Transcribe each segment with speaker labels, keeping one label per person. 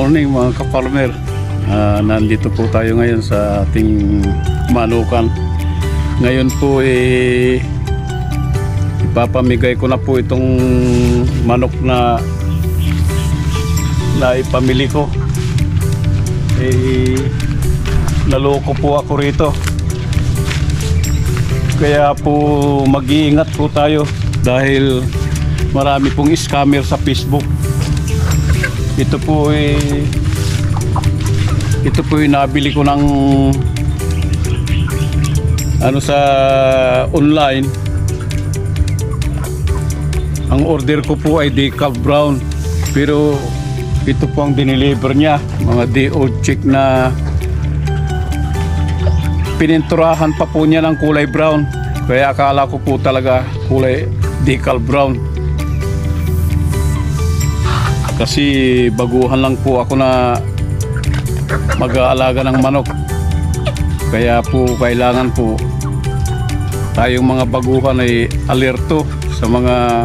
Speaker 1: morning mga ka-farmer. Nandito po tayo ngayon sa ating manukan. Ngayon po ipapamigay ko na po itong manok na ipamili ko. Naloko po ako rito. Kaya po mag-iingat po tayo dahil marami pong scammer sa Facebook. Ito po nabili ko ng sa online. Ang order ko po ay decal brown, pero ito po ang dineliver niya, mga DO check na pininturahan pa po niya ng kulay brown, kaya akala ko po talaga kulay decal brown. Kasi baguhan lang po ako na mag-aalaga ng manok, kaya po kailangan po tayong mga baguhan ay alerto sa mga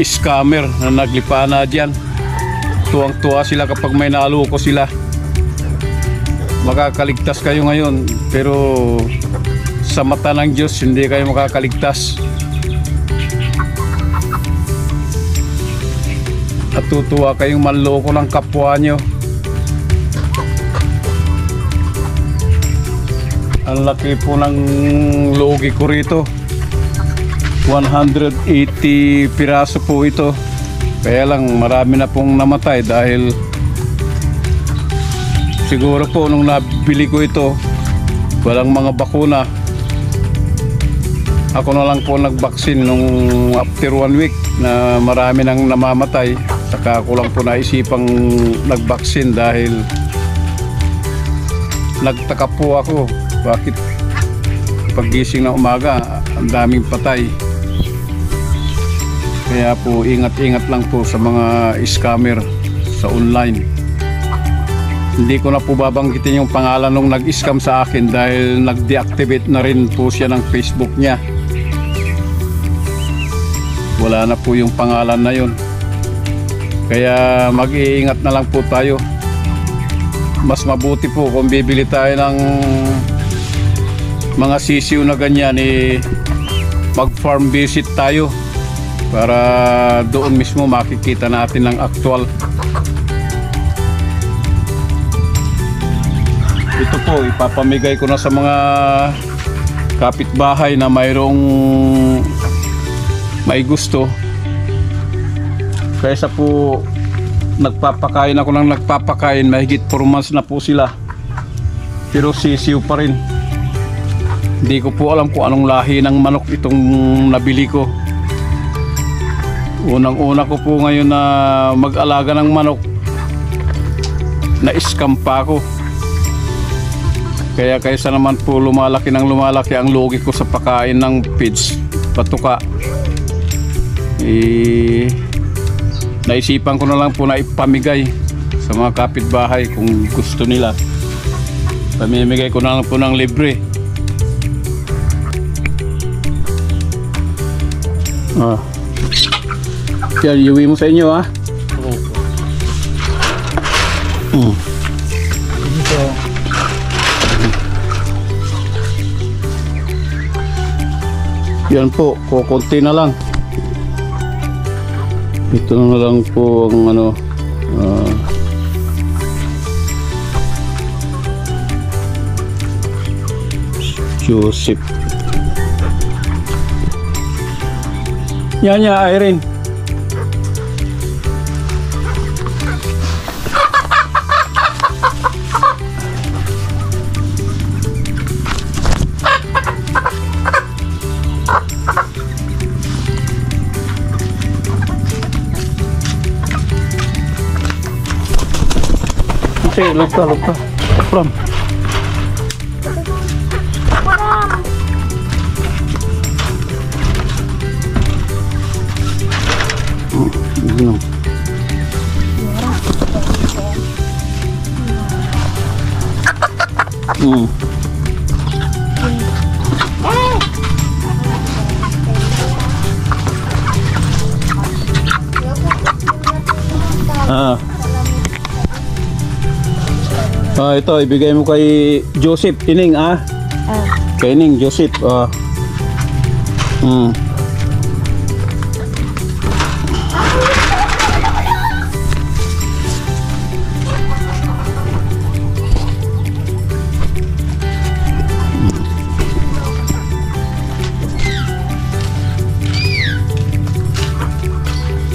Speaker 1: scammer na naglipana dyan. Tuwang-tuwa sila kapag may naaloko sila. Makakaligtas kayo ngayon, pero sa mata ng Diyos hindi kayo makakaligtas. At tutuwa kayong manloko ng kapwa nyo. Ang laki po ng logi ko rito, 180 piraso po ito. Kaya lang marami na pong namatay dahil siguro po nung nabili ko ito walang mga bakuna. Ako na lang po nag-vaccine nung after 1 week na marami nang namamatay. Saka ako lang po naisipang nag-vaccine dahil nagtaka po ako bakit paggising ng umaga ang daming patay. Kaya po ingat-ingat lang po sa mga scammer sa online. Hindi ko na po babanggitin yung pangalan nung nag-scam sa akin dahil nag-deactivate na rin po siya ng Facebook niya. Wala na po yung pangalan na yun. Kaya mag-iingat na lang po tayo. Mas mabuti po kung bibili tayo ng mga sisiw na ganyan, mag-farm visit tayo para doon mismo makikita natin ng actual. Ito po ipapamigay ko na sa mga kapitbahay na mayroong may gusto. Kaysa po nagpapakain ako ng nagpapakain, mahigit 4 months na po sila, pero sisiw pa rin. Hindi ko po alam kung anong lahi ng manok itong nabili ko. Unang-una ko po ngayon na mag-alaga ng manok, na-scam pa ako. Kaya kaysa naman po lumalaki ng lumalaki ang logi ko sa pakain ng feeds, patuka, naisipan ko na lang po na ipamigay sa mga kapitbahay kung gusto nila. Pamimigay ko na lang po ng libre. Yan, iuwi mo sa inyo ha. Dito. Yan po, kukunti na lang. Ito na lang po ang Joseph. Yan niya, Irene. Okay, lupa. From. Ito, ibigay mo kay Joseph, Ining, Kay Ining, Joseph,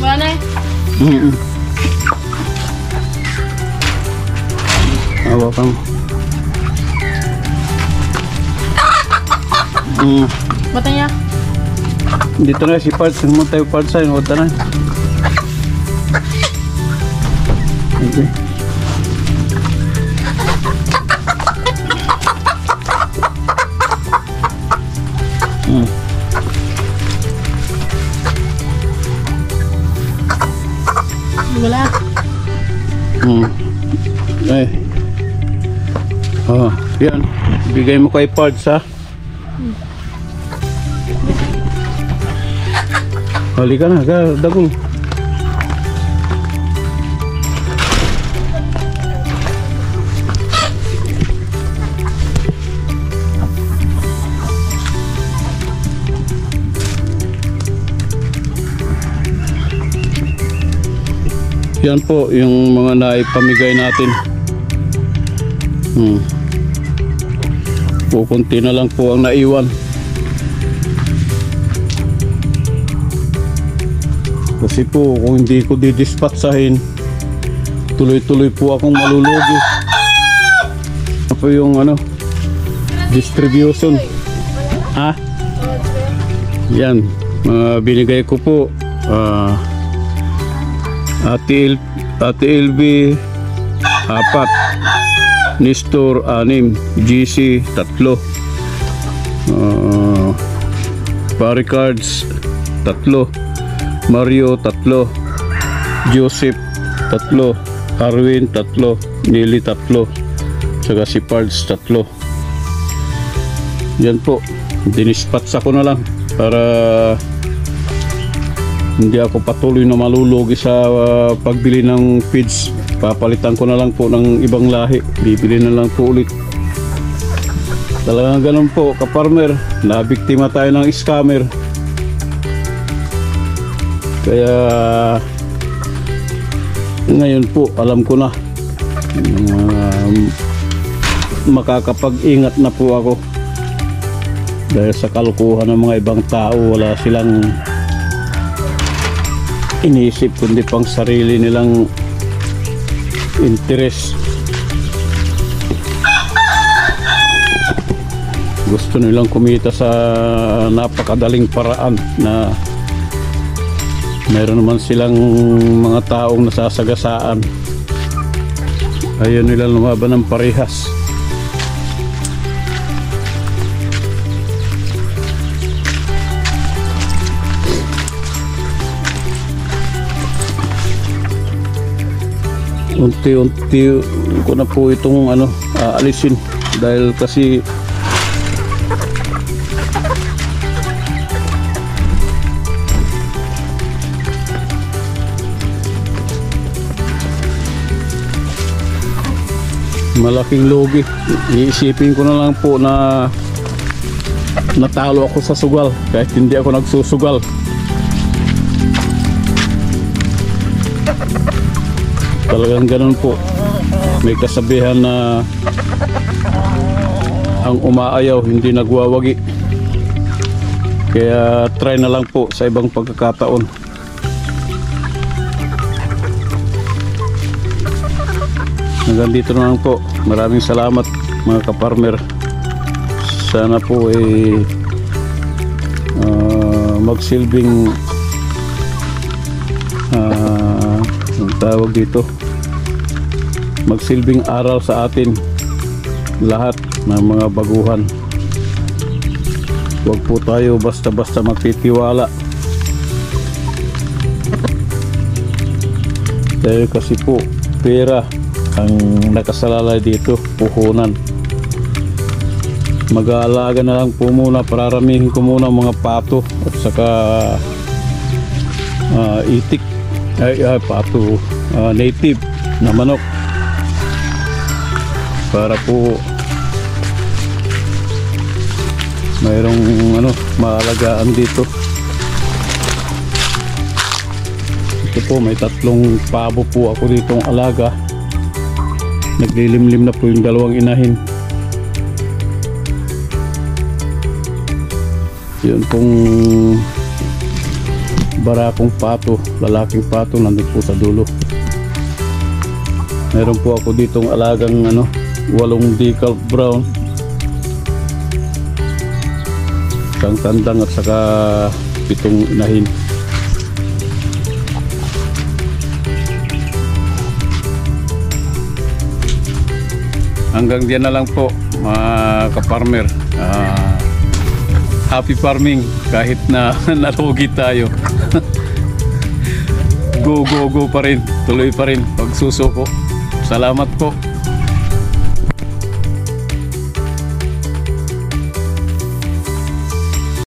Speaker 2: Wala na
Speaker 1: Hawakan mo.
Speaker 2: Bata niya.
Speaker 1: Dito na si Parts, mo tayo Parts ay wala na. Okay.
Speaker 2: Wala.
Speaker 1: Ay. Yan. Bigay mo kay Parts, ha? Halika na, dagong. Yan po yung mga naipamigay natin. Kukunti na lang po ang naiwan. Kasi po kung hindi ko didispatsahin, tuloy-tuloy po akong malulugi. Ano po yung distribution. Yan, binigay ko po Ate LB 4, Nestor 6, GC 3, Paricards 3, Mario 3, Joseph 3, Arwin 3, Nelly 3, saka si Pards 3. Yan po, dinispatsa ko na lang para hindi ako patuloy na malulugi sa pagbili ng feeds. Papalitan ko na lang po ng ibang lahi, bibili na lang po ulit. Talagang ganun po, kaparmer, nabiktima tayo ng scammer. Kaya ngayon po alam ko na, makakapag-ingat na po ako dahil sa kalukuhan ng mga ibang tao. Wala silang iniisip kundi pang sarili nilang interes. Gusto nilang kumita sa napakadaling paraan na meron naman silang mga taong nasasagasaan. Ayaw nila lumaban ng parehas. Unti-unti ko na po itong aalisin dahil kasi malaking logi. Iisipin ko na lang po na natalo ako sa sugal kahit hindi ako nagsusugal. Talagang ganun po. May kasabihan na ang umaayaw hindi nagwawagi. Kaya try na lang po sa ibang pagkakataon. Hanggang dito na lang po. Maraming salamat mga kaparmer. Sana po magsilbing ang tawag dito, magsilbing aral sa atin lahat ng mga baguhan. Huwag po tayo basta-basta magtitiwala dahil kasi po pera ang nakasalalay dito, puhunan. Mag-aalaga na lang po muna, pararamihin ko muna mga pato at saka itik, pato native na manok. para po mayroong maalagaan dito. Ito po, may 3 pabo po ako ditong alaga. Naglilimlim na po yung 2 inahin. Yun pong barakong pato, lalaking pato, nandun po sa dulo. Meron po ako ditong alagang 8 decal brown, isang tandang at saka 7 inahin. Hanggang diyan na lang po mga kaparmer. Happy farming kahit na nalugi tayo. Go pa rin, tuloy pa rin pagsusuko. Salamat po.